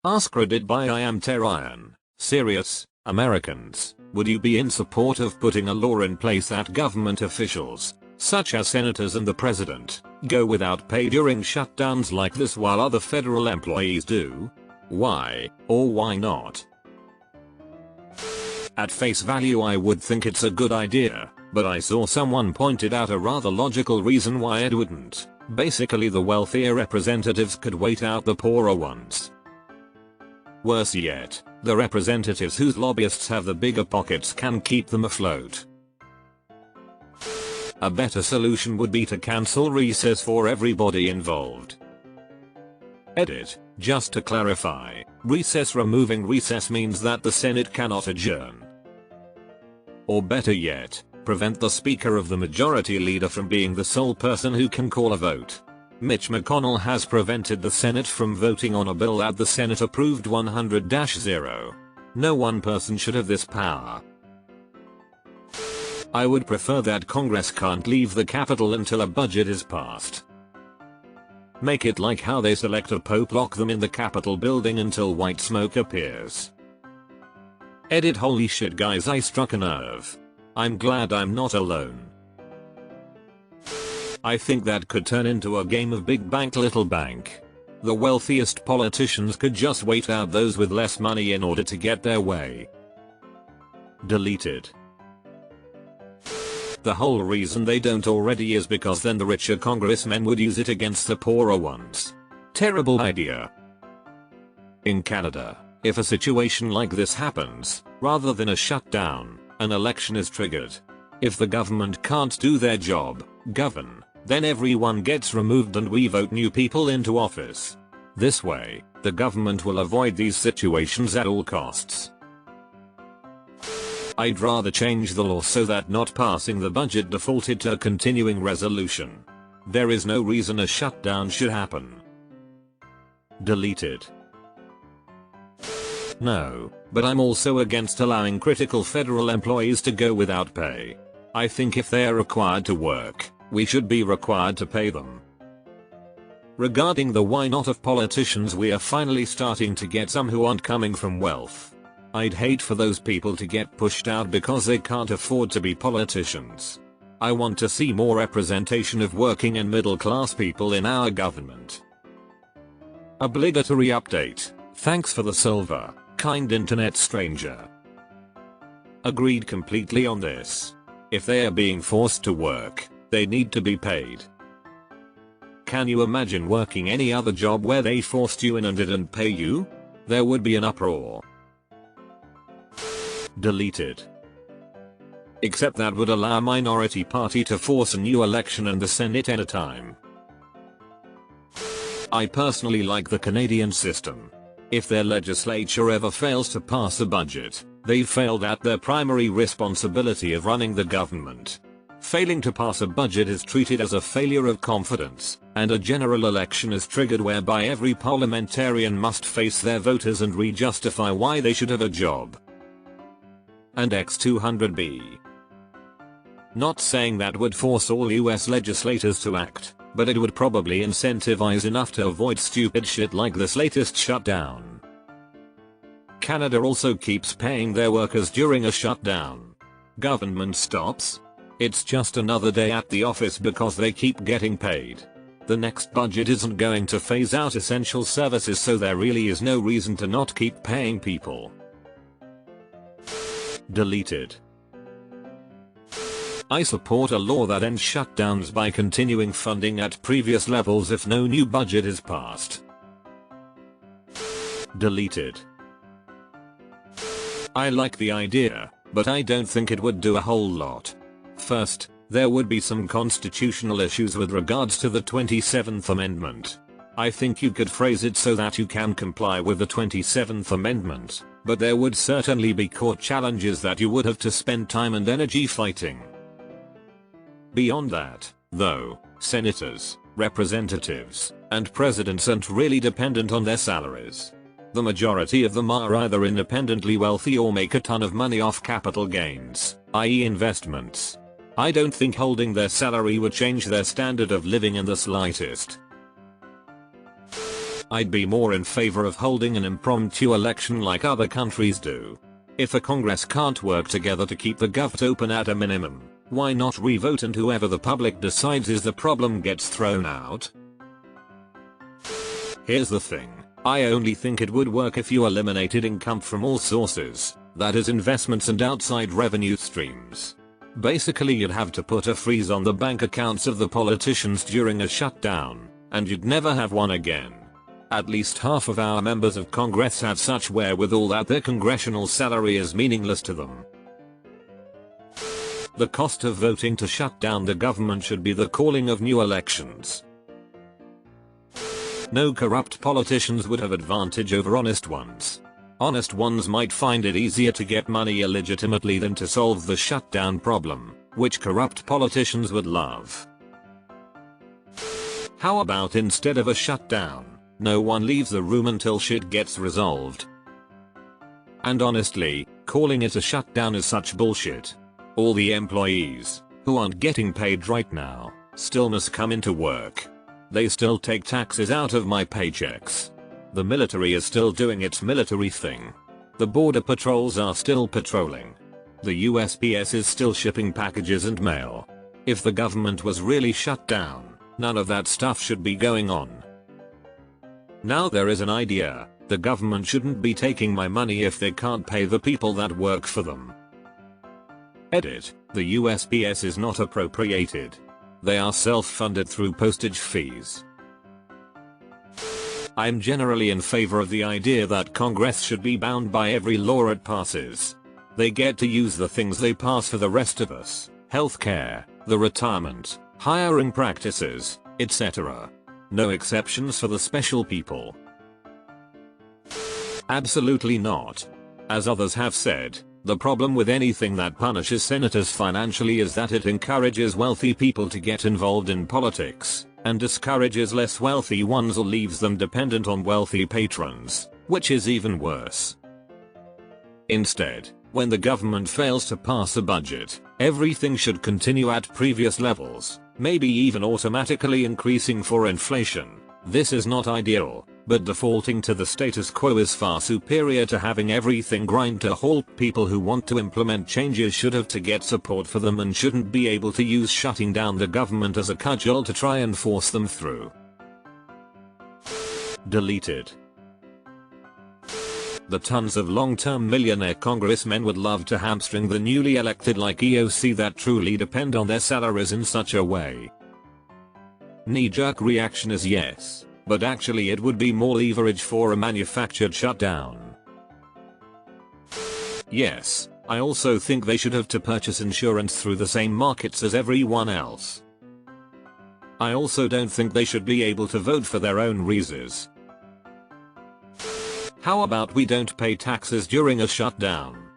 Ask Reddit by I am Terrian. Serious, Americans, would you be in support of putting a law in place that government officials, such as senators and the president, go without pay during shutdowns like this while other federal employees do? Why, or why not? At face value I would think it's a good idea, but I saw someone pointed out a rather logical reason why it wouldn't. Basically the wealthier representatives could wait out the poorer ones. Worse yet, the representatives whose lobbyists have the bigger pockets can keep them afloat. A better solution would be to cancel recess for everybody involved. Edit. Just to clarify, removing recess means that the Senate cannot adjourn. Or better yet, prevent the Speaker of the Majority Leader from being the sole person who can call a vote. Mitch McConnell has prevented the Senate from voting on a bill that the Senate approved 100-0. No one person should have this power. I would prefer that Congress can't leave the Capitol until a budget is passed. Make it like how they select a pope, lock them in the Capitol building until white smoke appears. Edit. Holy shit guys, I struck a nerve. I'm glad I'm not alone. I think that could turn into a game of big bank little bank. The wealthiest politicians could just wait out those with less money in order to get their way. Deleted. The whole reason they don't already is because then the richer congressmen would use it against the poorer ones. Terrible idea. In Canada, if a situation like this happens, rather than a shutdown, an election is triggered. If the government can't do their job, govern, then everyone gets removed and we vote new people into office. This way, the government will avoid these situations at all costs. I'd rather change the law so that not passing the budget defaulted to a continuing resolution. There is no reason a shutdown should happen. Deleted. No, but I'm also against allowing critical federal employees to go without pay. I think if they are required to work, we should be required to pay them. Regarding the why not of politicians, we are finally starting to get some who aren't coming from wealth. I'd hate for those people to get pushed out because they can't afford to be politicians. I want to see more representation of working and middle class people in our government. Obligatory update. Thanks for the silver, kind internet stranger. Agreed completely on this. If they are being forced to work, they need to be paid. Can you imagine working any other job where they forced you in and didn't pay you? There would be an uproar. Deleted. Except that would allow a minority party to force a new election in the Senate at a time. I personally like the Canadian system. If their legislature ever fails to pass a budget, they've failed at their primary responsibility of running the government. Failing to pass a budget is treated as a failure of confidence, and a general election is triggered whereby every parliamentarian must face their voters and re-justify why they should have a job. And X200B. Not saying that would force all US legislators to act, but it would probably incentivize enough to avoid stupid shit like this latest shutdown. Canada also keeps paying their workers during a shutdown. Government stops? It's just another day at the office because they keep getting paid. The next budget isn't going to phase out essential services, so there really is no reason to not keep paying people. Deleted. I support a law that ends shutdowns by continuing funding at previous levels if no new budget is passed. Deleted. I like the idea, but I don't think it would do a whole lot. First, there would be some constitutional issues with regards to the 27th Amendment. I think you could phrase it so that you can comply with the 27th Amendment, but there would certainly be court challenges that you would have to spend time and energy fighting. Beyond that, though, senators, representatives, and presidents aren't really dependent on their salaries. The majority of them are either independently wealthy or make a ton of money off capital gains, i.e. investments. I don't think holding their salary would change their standard of living in the slightest. I'd be more in favor of holding an impromptu election like other countries do. If a Congress can't work together to keep the govt open at a minimum, why not revote and whoever the public decides is the problem gets thrown out? Here's the thing. I only think it would work if you eliminated income from all sources, that is investments and outside revenue streams. Basically you'd have to put a freeze on the bank accounts of the politicians during a shutdown, and you'd never have one again. At least half of our members of Congress have such wherewithal that their congressional salary is meaningless to them. The cost of voting to shut down the government should be the calling of new elections. No corrupt politicians would have advantage over honest ones. Honest ones might find it easier to get money illegitimately than to solve the shutdown problem, which corrupt politicians would love. How about instead of a shutdown, no one leaves the room until shit gets resolved? And honestly, calling it a shutdown is such bullshit. All the employees, who aren't getting paid right now, still must come into work. They still take taxes out of my paychecks. The military is still doing its military thing. The border patrols are still patrolling. The USPS is still shipping packages and mail. If the government was really shut down, none of that stuff should be going on. Now there is an idea, the government shouldn't be taking my money if they can't pay the people that work for them. Edit, the USPS is not appropriated. They are self-funded through postage fees. I'm generally in favor of the idea that Congress should be bound by every law it passes. They get to use the things they pass for the rest of us, healthcare, the retirement, hiring practices, etc. No exceptions for the special people. Absolutely not. As others have said, the problem with anything that punishes senators financially is that it encourages wealthy people to get involved in politics, and discourages less wealthy ones or leaves them dependent on wealthy patrons, which is even worse. Instead, when the government fails to pass a budget, everything should continue at previous levels, maybe even automatically increasing for inflation. This is not ideal, but defaulting to the status quo is far superior to having everything grind to a halt. People who want to implement changes should have to get support for them and shouldn't be able to use shutting down the government as a cudgel to try and force them through. Deleted. The tons of long-term millionaire congressmen would love to hamstring the newly elected like EOC that truly depend on their salaries in such a way. Knee-jerk reaction is yes, but actually it would be more leverage for a manufactured shutdown. Yes, I also think they should have to purchase insurance through the same markets as everyone else. I also don't think they should be able to vote for their own reasons. How about we don't pay taxes during a shutdown?